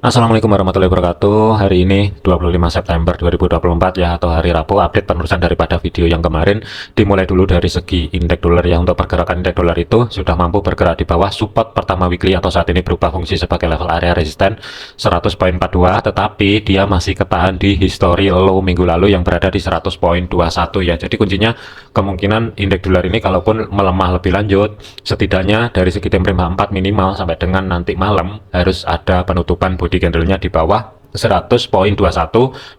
Assalamualaikum warahmatullahi wabarakatuh. Hari ini 25 September 2024 ya, atau hari Rabu. Update penerusan daripada video yang kemarin. Dimulai dulu dari segi indeks dolar ya. Untuk pergerakan indeks dolar itu sudah mampu bergerak di bawah support pertama weekly atau saat ini berubah fungsi sebagai level area resisten 100.42, tetapi dia masih ketahan di history low minggu lalu yang berada di 100.21 ya. Jadi kuncinya kemungkinan indeks dolar ini kalaupun melemah lebih lanjut, setidaknya dari segi time frame H4 minimal sampai dengan nanti malam harus ada penutupan body candle-nya di bawah 100.21,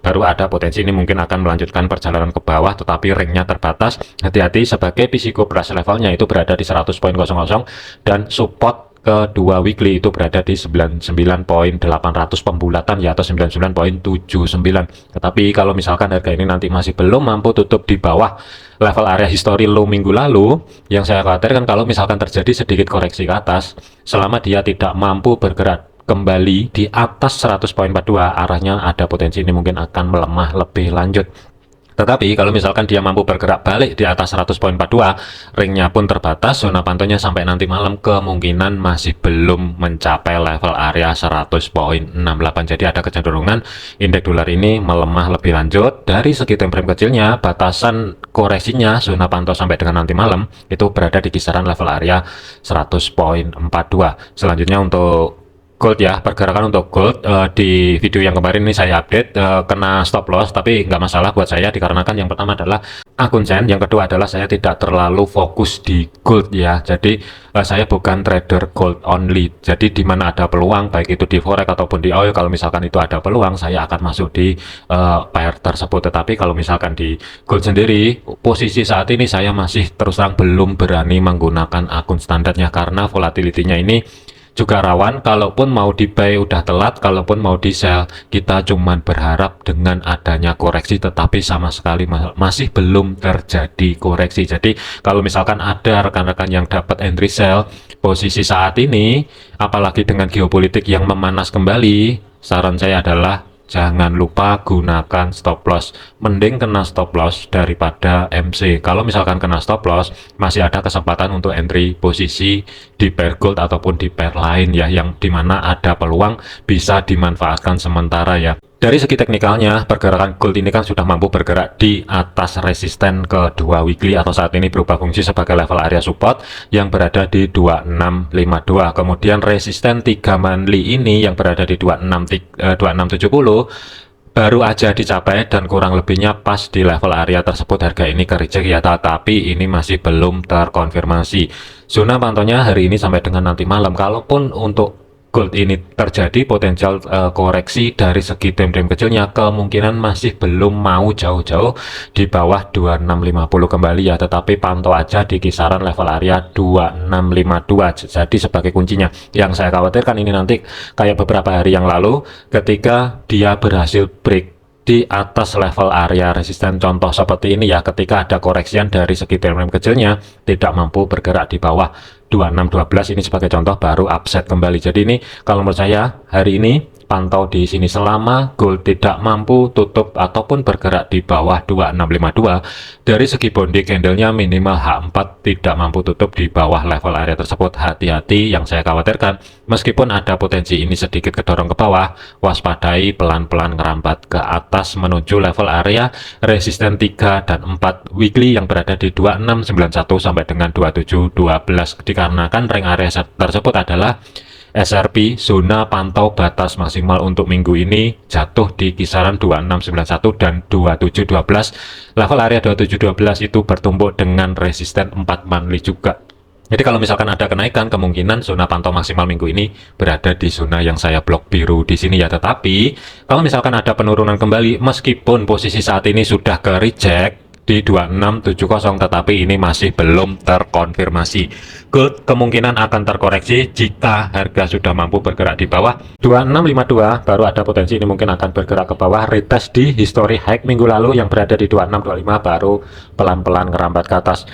baru ada potensi ini mungkin akan melanjutkan perjalanan ke bawah, tetapi ringnya terbatas. Hati-hati sebagai physical brush levelnya itu berada di 100.00 dan support kedua weekly itu berada di 99.800 pembulatan ya, atau 99.79. Tetapi kalau misalkan harga ini nanti masih belum mampu tutup di bawah level area history low minggu lalu, yang saya khawatirkan kalau misalkan terjadi sedikit koreksi ke atas, selama dia tidak mampu bergerak kembali di atas 100.42, arahnya ada potensi ini mungkin akan melemah lebih lanjut. Tetapi kalau misalkan dia mampu bergerak balik di atas 100.42, ringnya pun terbatas, zona pantaunya sampai nanti malam kemungkinan masih belum mencapai level area 100.68. Jadi ada kecenderungan indeks dolar ini melemah lebih lanjut. Dari segi time frame kecilnya, batasan koreksinya zona pantau sampai dengan nanti malam itu berada di kisaran level area 100.42. Selanjutnya untuk gold ya, pergerakan untuk gold di video yang kemarin ini saya update kena stop loss, tapi nggak masalah buat saya dikarenakan yang pertama adalah akun Chen, yang kedua adalah saya tidak terlalu fokus di gold ya. Jadi saya bukan trader gold only, jadi di mana ada peluang baik itu di forex ataupun di oil, kalau misalkan itu ada peluang saya akan masuk di pair tersebut. Tetapi kalau misalkan di gold sendiri, posisi saat ini saya masih terus terang belum berani menggunakan akun standarnya karena volatility-nya ini juga rawan. Kalaupun mau di buy udah telat, kalaupun mau di sell kita cuman berharap dengan adanya koreksi, tetapi sama sekali masih belum terjadi koreksi. Jadi kalau misalkan ada rekan-rekan yang dapat entry sell posisi saat ini, apalagi dengan geopolitik yang memanas kembali, saran saya adalah jangan lupa gunakan stop loss. Mending kena stop loss daripada MC. Kalau misalkan kena stop loss, masih ada kesempatan untuk entry posisi di pair gold ataupun di pair lain ya, yang dimana ada peluang bisa dimanfaatkan sementara ya. Dari segi teknikalnya, pergerakan gold ini kan sudah mampu bergerak di atas resisten kedua weekly atau saat ini berubah fungsi sebagai level area support yang berada di 2652. Kemudian resisten 3 monthly ini yang berada di 2670 baru aja dicapai dan kurang lebihnya pas di level area tersebut harga ini ke reject ya, tapi ini masih belum terkonfirmasi. Zona pantaunya hari ini sampai dengan nanti malam, kalaupun untuk gold ini terjadi potensial koreksi dari segi time frame kecilnya, kemungkinan masih belum mau jauh-jauh di bawah 2650 kembali ya, tetapi pantau aja di kisaran level area 2652. Jadi sebagai kuncinya, yang saya khawatirkan ini nanti kayak beberapa hari yang lalu ketika dia berhasil break di atas level area resisten, contoh seperti ini ya, ketika ada koreksian dari segi time frame kecilnya tidak mampu bergerak di bawah 2612 ini sebagai contoh, baru upset kembali. Jadi ini kalau menurut saya hari ini pantau di sini selama gold tidak mampu tutup ataupun bergerak di bawah 2652. Dari segi bonding candlenya minimal H4 tidak mampu tutup di bawah level area tersebut. Hati-hati, yang saya khawatirkan meskipun ada potensi ini sedikit kedorong ke bawah, waspadai pelan-pelan ngerambat ke atas menuju level area resisten 3 dan 4 weekly yang berada di 2691 sampai dengan 2712, dikarenakan ring area tersebut adalah SRP, zona pantau batas maksimal untuk minggu ini jatuh di kisaran 2691 dan 2712. Level area 2712 itu bertumbuk dengan resisten 4 monthly juga. Jadi kalau misalkan ada kenaikan, kemungkinan zona pantau maksimal minggu ini berada di zona yang saya blok biru di sini ya. Tetapi kalau misalkan ada penurunan kembali, meskipun posisi saat ini sudah ke reject di 2670, tetapi ini masih belum terkonfirmasi. Gold kemungkinan akan terkoreksi jika harga sudah mampu bergerak di bawah 2652, baru ada potensi ini mungkin akan bergerak ke bawah, retest di history high minggu lalu yang berada di 2625, baru pelan-pelan ngerambat ke atas.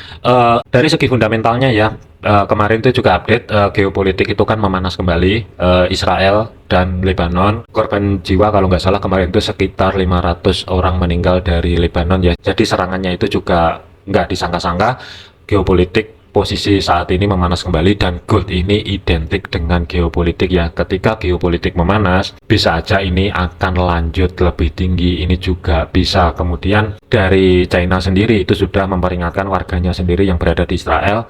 Dari segi fundamentalnya ya, kemarin itu juga update geopolitik itu kan memanas kembali. Israel dan Lebanon, korban jiwa kalau nggak salah kemarin itu sekitar 500 orang meninggal dari Lebanon ya. Jadi serangannya itu juga nggak disangka-sangka, geopolitik posisi saat ini memanas kembali dan gold ini identik dengan geopolitik ya. Ketika geopolitik memanas, bisa aja ini akan lanjut lebih tinggi. Ini juga bisa. Kemudian dari China sendiri itu sudah memperingatkan warganya sendiri yang berada di Israel,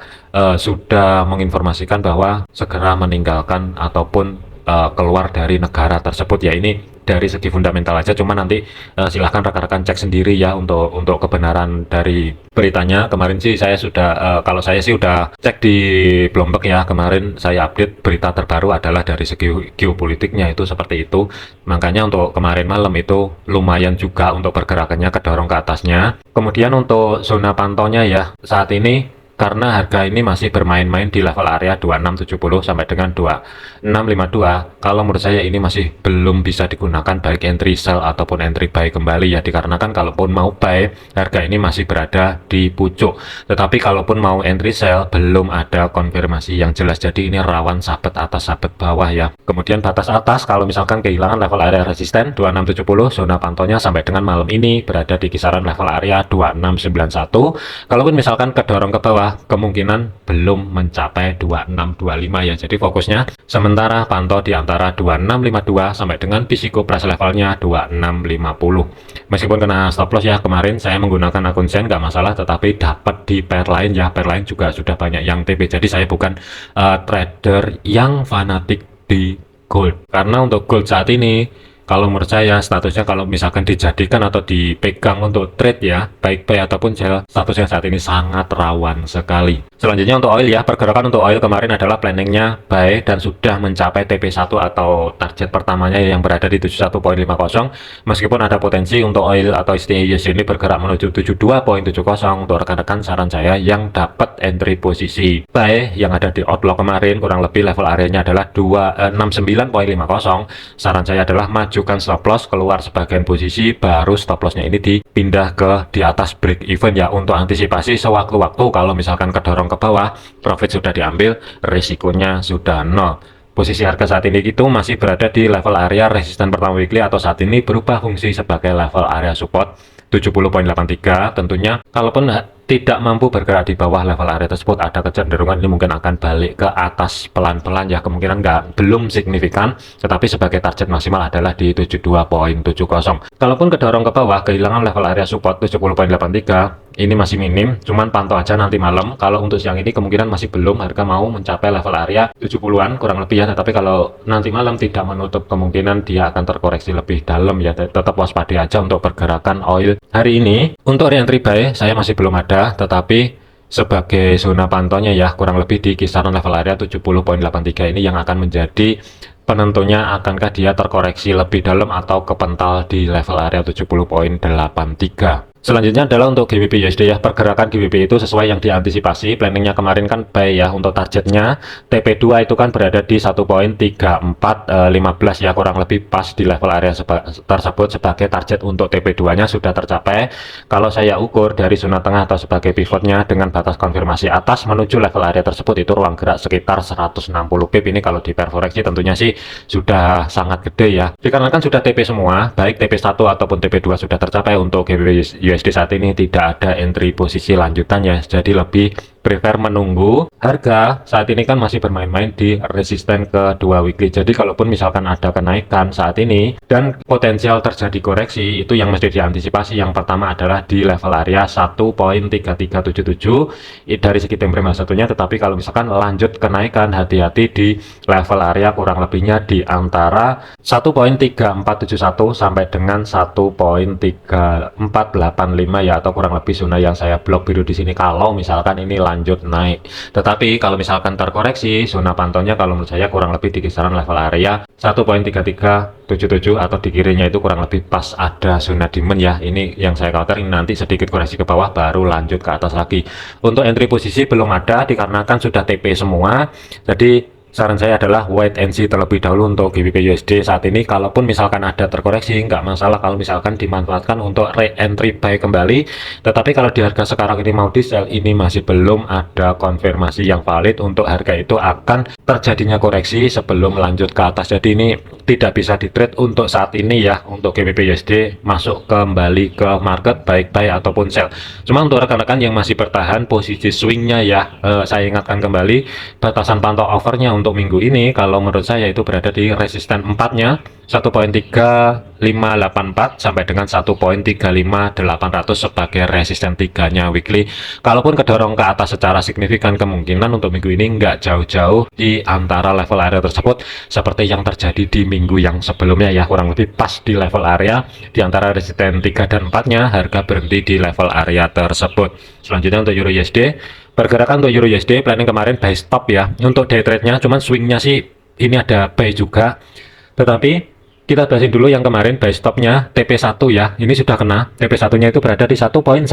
sudah menginformasikan bahwa segera meninggalkan ataupun keluar dari negara tersebut ya. Ini dari segi fundamental aja, cuma nanti silahkan rekan-rekan cek sendiri ya untuk kebenaran dari beritanya. Kemarin sih saya sudah kalau saya sih udah cek di Bloomberg ya, kemarin saya update berita terbaru adalah dari segi geopolitiknya itu seperti itu. Makanya untuk kemarin malam itu lumayan juga untuk pergerakannya kedorong ke atasnya. Kemudian untuk zona pantaunya ya, saat ini karena harga ini masih bermain-main di level area 2670 sampai dengan 2652, kalau menurut saya ini masih belum bisa digunakan baik entry sell ataupun entry buy kembali ya, dikarenakan kalaupun mau buy, harga ini masih berada di pucuk, tetapi kalaupun mau entry sell belum ada konfirmasi yang jelas, jadi ini rawan sabet atas sabet bawah ya. Kemudian batas atas kalau misalkan kehilangan level area resisten 2670, zona pantaunya sampai dengan malam ini berada di kisaran level area 2691. Kalaupun misalkan kedorong ke bawah, kemungkinan belum mencapai 2625 ya. Jadi fokusnya sementara pantau di antara 2652 sampai dengan physical price levelnya 2650. Meskipun kena stop loss ya, kemarin saya menggunakan akun Zen nggak masalah, tetapi dapat di pair lain ya. Pair lain juga sudah banyak yang TP. Jadi saya bukan trader yang fanatik di gold. Karena untuk gold saat ini, kalau menurut saya statusnya kalau misalkan dijadikan atau dipegang untuk trade ya, baik buy ataupun sell, statusnya saat ini sangat rawan sekali. Selanjutnya untuk oil ya, pergerakan untuk oil kemarin adalah planningnya buy dan sudah mencapai TP1 atau target pertamanya yang berada di 71.50. Meskipun ada potensi untuk oil atau STIUS ini bergerak menuju 72.70, untuk rekan-rekan saran saya yang dapat entry posisi buy yang ada di outlook kemarin, kurang lebih level areanya adalah 69.50. Saran saya adalah majukan stop loss, keluar sebagian posisi, baru stop lossnya ini dipindah ke di atas break even ya, untuk antisipasi sewaktu-waktu kalau misalkan kedorong ke bawah, profit sudah diambil, risikonya sudah nol. Posisi harga saat ini itu masih berada di level area resisten pertama weekly atau saat ini berubah fungsi sebagai level area support 70.83. Tentunya kalaupun tidak mampu bergerak di bawah level area tersebut, ada kecenderungan ini mungkin akan balik ke atas pelan-pelan ya, kemungkinan belum signifikan, tetapi sebagai target maksimal adalah di 72.70. Kalaupun kedorong ke bawah, kehilangan level area support 70.83, ini masih minim, cuman pantau aja nanti malam. Kalau untuk siang ini kemungkinan masih belum, harga mau mencapai level area 70-an kurang lebih ya, tetapi kalau nanti malam tidak menutup kemungkinan dia akan terkoreksi lebih dalam ya, tetap waspada aja untuk pergerakan oil hari ini. Untuk re-entry buy saya masih belum ada, tetapi sebagai zona pantaunya ya, kurang lebih di kisaran level area 70.83 ini yang akan menjadi penentunya akankah dia terkoreksi lebih dalam atau kepental di level area 70.83. Selanjutnya adalah untuk GBP USD ya, pergerakan GBP itu sesuai yang diantisipasi. Planningnya kemarin kan buy ya, untuk targetnya TP2 itu kan berada di 1.3415 ya, kurang lebih pas di level area tersebut sebagai target. Untuk TP2 nya sudah tercapai. Kalau saya ukur dari zona tengah atau sebagai pivotnya dengan batas konfirmasi atas menuju level area tersebut, itu ruang gerak sekitar 160 pip. Ini kalau diperkoreksi tentunya sih sudah sangat gede ya, dikarenakan sudah TP semua, baik TP1 ataupun TP2 sudah tercapai. Untuk GBP USD saat ini tidak ada entry posisi lanjutannya, jadi lebih prefer menunggu. Harga saat ini kan masih bermain-main di resisten kedua weekly, jadi kalaupun misalkan ada kenaikan saat ini dan potensial terjadi koreksi, itu yang mesti diantisipasi. Yang pertama adalah di level area 1.3377 dari segi time frame satunya, tetapi kalau misalkan lanjut kenaikan, hati-hati di level area kurang lebihnya di antara 1.3471 sampai dengan 1.3485 ya, atau kurang lebih zona yang saya blok biru di sini kalau misalkan ini lanjut naik. Tetapi kalau misalkan terkoreksi, zona pantaunya kalau menurut saya kurang lebih di kisaran level area 1.3377 atau di kirinya itu kurang lebih pas ada zona demand ya. Ini yang saya khawatir, ini nanti sedikit koreksi ke bawah baru lanjut ke atas lagi. Untuk entry posisi belum ada dikarenakan sudah TP semua, jadi saran saya adalah wait and see terlebih dahulu untuk GBP USD saat ini. Kalaupun misalkan ada terkoreksi, nggak masalah kalau misalkan dimanfaatkan untuk re-entry buy kembali. Tetapi kalau di harga sekarang ini mau di sell, ini masih belum ada konfirmasi yang valid untuk harga itu akan terjadinya koreksi sebelum lanjut ke atas. Jadi ini tidak bisa di trade untuk saat ini ya, untuk GBP USD masuk kembali ke market baik buy ataupun sell. Cuma untuk rekan-rekan yang masih bertahan posisi swingnya ya, saya ingatkan kembali batasan pantau overnya untuk minggu ini kalau menurut saya itu berada di resisten 4-nya 1.3584 sampai dengan 1.35800 sebagai resisten 3-nya weekly. Kalaupun kedorong ke atas secara signifikan, kemungkinan untuk minggu ini nggak jauh-jauh di antara level area tersebut seperti yang terjadi di minggu yang sebelumnya ya, kurang lebih pas di level area di antara resisten 3 dan 4-nya harga berhenti di level area tersebut. Selanjutnya untuk Euro USD, pergerakan untuk Euro USD planning kemarin buy stop ya untuk day trade-nya, cuman swingnya sih ini ada buy juga, tetapi kita bahasin dulu yang kemarin buy stopnya TP1 ya, ini sudah kena. TP1 nya itu berada di 1.1189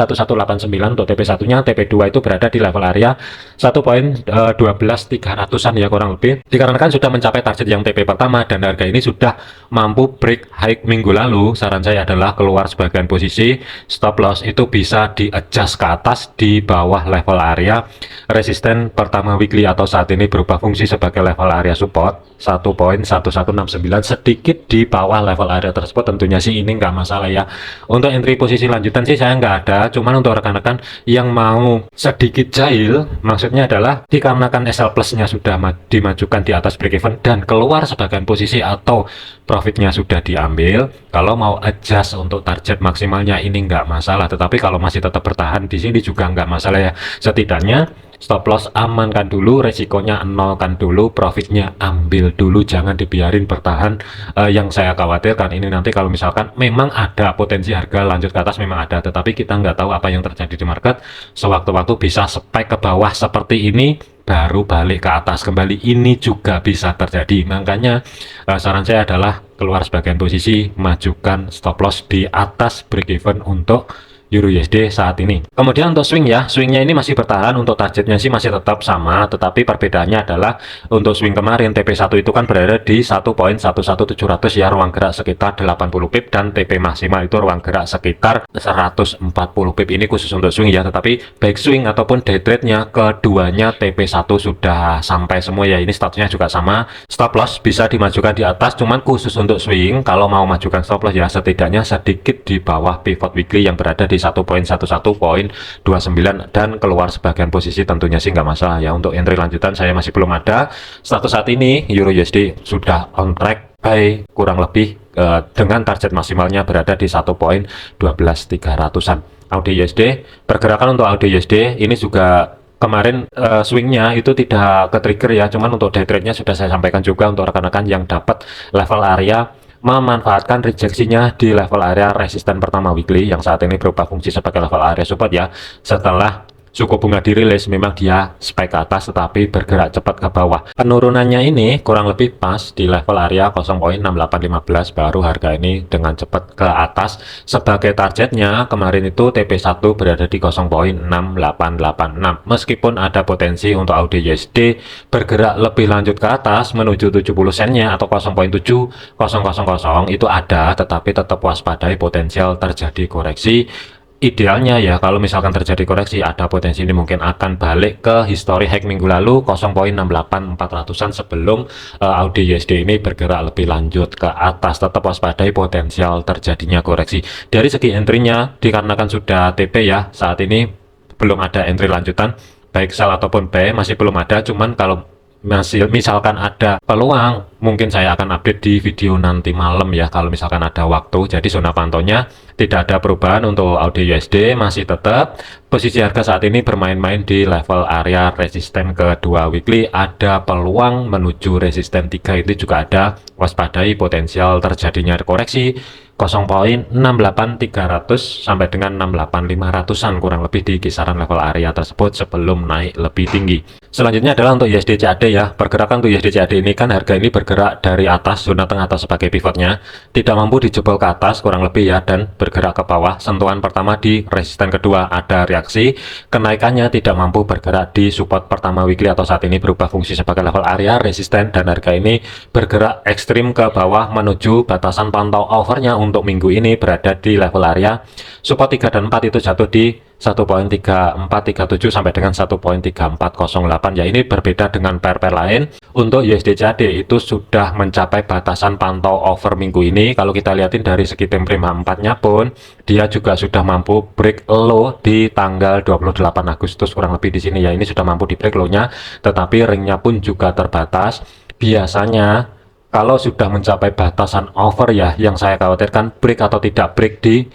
untuk TP1 nya, TP2 itu berada di level area 1.12300an ya kurang lebih, dikarenakan sudah mencapai target yang TP pertama dan harga ini sudah mampu break high minggu lalu. Saran saya adalah keluar sebagian posisi, stop loss itu bisa di adjust ke atas di bawah level area resisten pertama weekly atau saat ini berubah fungsi sebagai level area support 1.1169, sedikit di bawah level area tersebut. Tentunya sih ini nggak masalah ya. Untuk entry posisi lanjutan sih saya nggak ada, cuman untuk rekan-rekan yang mau sedikit jahil, maksudnya adalah dikarenakan SL plus nya sudah dimajukan di atas break even dan keluar sebagian posisi atau profitnya sudah diambil, kalau mau adjust untuk target maksimalnya ini nggak masalah. Tetapi kalau masih tetap bertahan di sini juga nggak masalah ya, setidaknya stop loss amankan dulu, resikonya nolkan dulu, profitnya ambil dulu, jangan dibiarin bertahan. Yang saya khawatirkan ini nanti kalau misalkan memang ada potensi harga lanjut ke atas, memang ada, tetapi kita nggak tahu apa yang terjadi di market, sewaktu-waktu bisa spike ke bawah seperti ini baru balik ke atas kembali, ini juga bisa terjadi. Makanya saran saya adalah keluar sebagian posisi, majukan stop loss di atas break even untuk Euro USD saat ini. Kemudian untuk swing ya, swingnya ini masih bertahan, untuk targetnya sih masih tetap sama, tetapi perbedaannya adalah untuk swing kemarin TP1 itu kan berada di 1.11700 ya, ruang gerak sekitar 80 pip, dan TP maksimal itu ruang gerak sekitar 140 pip. Ini khusus untuk swing ya, tetapi baik swing ataupun day trade-nya keduanya TP1 sudah sampai semua ya. Ini statusnya juga sama, stop loss bisa dimajukan di atas, cuman khusus untuk swing kalau mau majukan stop loss ya setidaknya sedikit di bawah pivot weekly yang berada di 1.11.29 dan keluar sebagian posisi tentunya sih nggak masalah ya. Untuk entry lanjutan saya masih belum ada. Status saat ini Euro USD sudah on track buy kurang lebih dengan target maksimalnya berada di 1.12300an. AUD USD, pergerakan untuk AUD USD ini juga kemarin swingnya itu tidak ke trigger ya, cuman untuk day trade-nya sudah saya sampaikan juga untuk rekan-rekan yang dapat level area memanfaatkan rejeksinya di level area resisten pertama weekly yang saat ini berubah fungsi sebagai level area support ya. Setelah suku bunga dirilis memang dia spike ke atas tetapi bergerak cepat ke bawah. Penurunannya ini kurang lebih pas di level area 0.6815, baru harga ini dengan cepat ke atas. Sebagai targetnya kemarin itu TP1 berada di 0.6886. Meskipun ada potensi untuk AUD USD bergerak lebih lanjut ke atas menuju 70 sennya atau 0.7000 itu ada, tetapi tetap waspadai potensial terjadi koreksi. Idealnya ya kalau misalkan terjadi koreksi ada potensi ini mungkin akan balik ke history high minggu lalu 0.68400an sebelum AUD USD ini bergerak lebih lanjut ke atas. Tetap waspadai potensial terjadinya koreksi. Dari segi entry-nya dikarenakan sudah TP ya, saat ini belum ada entry lanjutan baik sell ataupun buy, masih belum ada. Cuman kalau masih misalkan ada peluang mungkin saya akan update di video nanti malam ya kalau misalkan ada waktu. Jadi zona pantaunya tidak ada perubahan untuk AUD USD, masih tetap posisi harga saat ini bermain-main di level area resisten kedua weekly. Ada peluang menuju resisten 3, itu juga ada, waspadai potensial terjadinya koreksi 0.68300 sampai dengan 68500an kurang lebih di kisaran level area tersebut sebelum naik lebih tinggi. Selanjutnya adalah untuk USD CAD ya. Pergerakan untuk USD CAD ini kan harga ini bergerak dari atas zona tengah atau sebagai pivotnya, tidak mampu dijebol ke atas kurang lebih ya, dan bergerak ke bawah. Sentuhan pertama di resisten kedua, ada reaksi kenaikannya, tidak mampu bergerak di support pertama weekly atau saat ini berubah fungsi sebagai level area resisten, dan harga ini bergerak ekstrim ke bawah menuju batasan pantau overnya untuk minggu ini berada di level area support 3 dan 4 itu jatuh di 1.3437 sampai dengan 1.3408 ya. Ini berbeda dengan pair-pair lain. Untuk USD CAD itu sudah mencapai batasan pantau over minggu ini. Kalau kita lihatin dari segi time frame H4 nya pun dia juga sudah mampu break low di tanggal 28 Agustus kurang lebih di sini ya. Ini sudah mampu di break low-nya, tetapi ring-nya pun juga terbatas. Biasanya kalau sudah mencapai batasan over ya, yang saya khawatirkan break atau tidak break di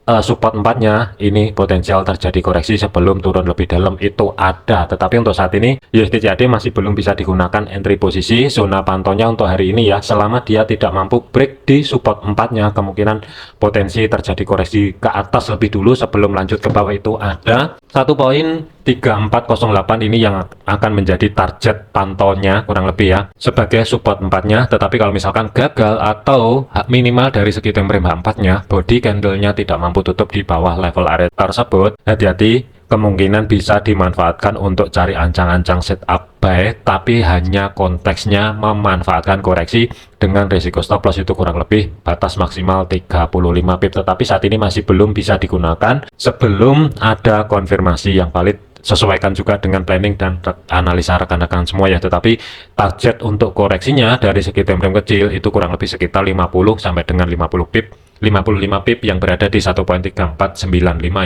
support 4-nya, ini potensial terjadi koreksi sebelum turun lebih dalam itu ada. Tetapi untuk saat ini USD CAD masih belum bisa digunakan entry posisi. Zona pantaunya untuk hari ini ya, selama dia tidak mampu break di support 4-nya, kemungkinan potensi terjadi koreksi ke atas lebih dulu sebelum lanjut ke bawah itu ada. 1.3408 ini yang akan menjadi target pantaunya kurang lebih ya, sebagai support 4-nya. Tetapi kalau misalkan gagal atau minimal dari segi time frame H4-nya, body candle-nya tidak mampu tutup di bawah level area tersebut, hati-hati, kemungkinan bisa dimanfaatkan untuk cari ancang-ancang setup buy, tapi hanya konteksnya memanfaatkan koreksi dengan risiko stop loss itu kurang lebih batas maksimal 35 pip. Tetapi saat ini masih belum bisa digunakan sebelum ada konfirmasi yang valid. Sesuaikan juga dengan planning dan analisa rekan-rekan semua ya. Tetapi target untuk koreksinya dari segi time frame kecil itu kurang lebih sekitar 50 sampai dengan 55 pip yang berada di 1.3495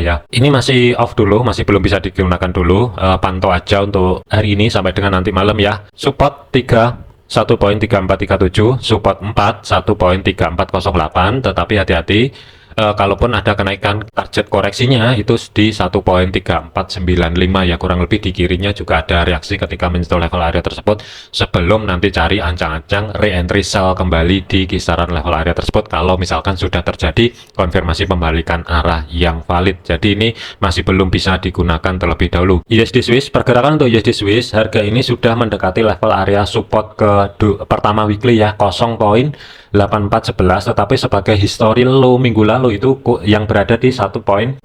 ya. Ini masih off dulu, masih belum bisa digunakan dulu. Pantau aja untuk hari ini sampai dengan nanti malam ya. Support 3 1.3437, support 4 1.3408, tetapi hati-hati kalaupun ada kenaikan, target koreksinya itu di 1.3495 ya, kurang lebih di kirinya juga ada reaksi ketika menyentuh level area tersebut sebelum nanti cari ancang-ancang re-entry sell kembali di kisaran level area tersebut kalau misalkan sudah terjadi konfirmasi pembalikan arah yang valid. Jadi ini masih belum bisa digunakan terlebih dahulu. USD Swiss, pergerakan untuk USD Swiss, harga ini sudah mendekati level area support ke pertama weekly ya, 0.8411, tetapi sebagai history low minggu lalu itu yang berada di 1.0.8390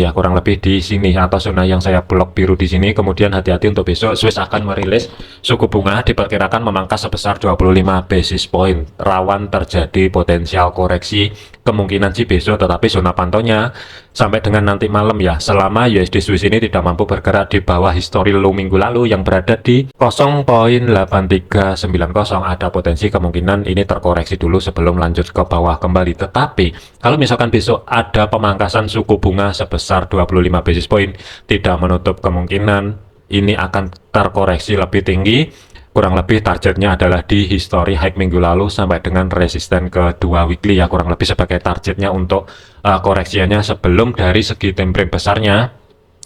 ya, kurang lebih di sini atau zona yang saya blok biru di sini. Kemudian hati-hati untuk besok, Swiss akan merilis suku bunga, diperkirakan memangkas sebesar 25 basis point, rawan terjadi potensial koreksi kemungkinan sih besok, tetapi zona pantaunya sampai dengan nanti malam ya, selama USD Swiss ini tidak mampu bergerak di bawah history low minggu lalu yang berada di 0.8390, ada potensi kemungkinan ini terkoreksi dulu sebelum lanjut ke bawah kembali. Tetapi kalau misalkan besok ada pemangkasan suku bunga sebesar 25 basis point, tidak menutup kemungkinan ini akan terkoreksi lebih tinggi. Kurang lebih targetnya adalah di history high minggu lalu sampai dengan resisten kedua weekly ya, kurang lebih sebagai targetnya untuk koreksiannya sebelum dari segi time frame besarnya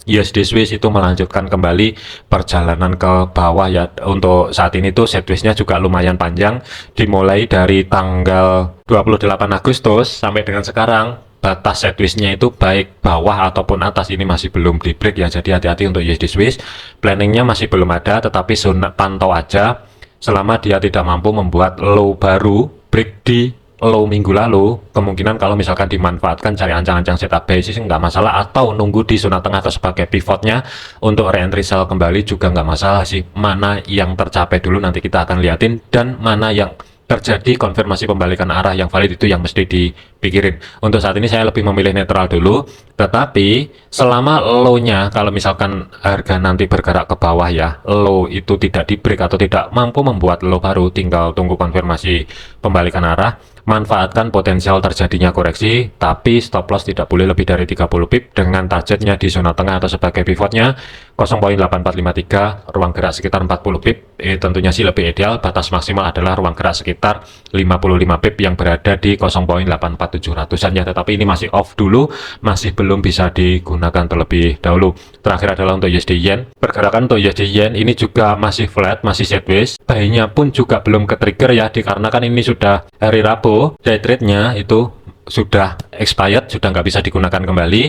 USD Swiss itu melanjutkan kembali perjalanan ke bawah ya. Untuk saat ini tuh sideways-nya juga lumayan panjang, dimulai dari tanggal 28 Agustus sampai dengan sekarang. Batas sideways-nya itu baik bawah ataupun atas ini masih belum di break ya. Jadi hati-hati untuk USD Swiss, planningnya masih belum ada, tetapi zona pantau aja selama dia tidak mampu membuat low baru, break di low minggu lalu. Kemungkinan kalau misalkan dimanfaatkan cari ancang-ancang setup basis nggak masalah, atau nunggu di zona tengah atau sebagai pivotnya untuk re-entry sell kembali juga nggak masalah sih. Mana yang tercapai dulu nanti kita akan liatin, dan mana yang terjadi konfirmasi pembalikan arah yang valid itu yang mesti dipikirin. Untuk saat ini saya lebih memilih netral dulu, tetapi selama low-nya kalau misalkan harga nanti bergerak ke bawah ya, low itu tidak di break atau tidak mampu membuat low baru, tinggal tunggu konfirmasi pembalikan arah. Manfaatkan potensial terjadinya koreksi, tapi stop loss tidak boleh lebih dari 30 pip dengan targetnya di zona tengah atau sebagai pivotnya 0.8453, ruang gerak sekitar 40 pip. Tentunya sih lebih ideal, batas maksimal adalah ruang gerak sekitar 55 pip yang berada di 0.84700-an ya, tetapi ini masih off dulu, masih belum bisa digunakan terlebih dahulu. Terakhir adalah untuk USD Yen. Pergerakan untuk USD Yen ini juga masih flat, masih sideways. Buy-nya pun juga belum ke trigger ya, dikarenakan ini sudah hari Rabu, day trade-nya itu sudah expired, sudah nggak bisa digunakan kembali.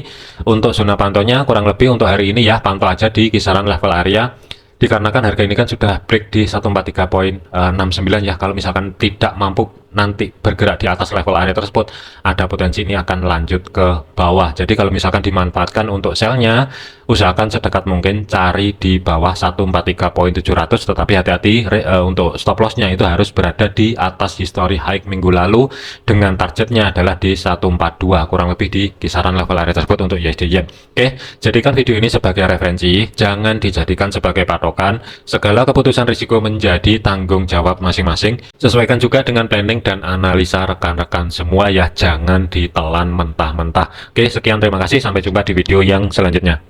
Untuk zona pantaunya kurang lebih untuk hari ini ya, pantau aja di kisaran level area, dikarenakan harga ini kan sudah break di 143.69 ya. Kalau misalkan tidak mampu nanti bergerak di atas level area tersebut, ada potensi ini akan lanjut ke bawah. Jadi kalau misalkan dimanfaatkan untuk sell-nya, usahakan sedekat mungkin cari di bawah 143.700, tetapi hati-hati untuk stop loss-nya itu harus berada di atas history high minggu lalu, dengan targetnya adalah di 142, kurang lebih di kisaran level area tersebut untuk USD Yen. Oke, jadikan video ini sebagai referensi, jangan dijadikan sebagai patokan. Segala keputusan risiko menjadi tanggung jawab masing-masing. Sesuaikan juga dengan planning dan analisa rekan-rekan semua ya, jangan ditelan mentah-mentah. Oke, sekian, terima kasih, sampai jumpa di video yang selanjutnya.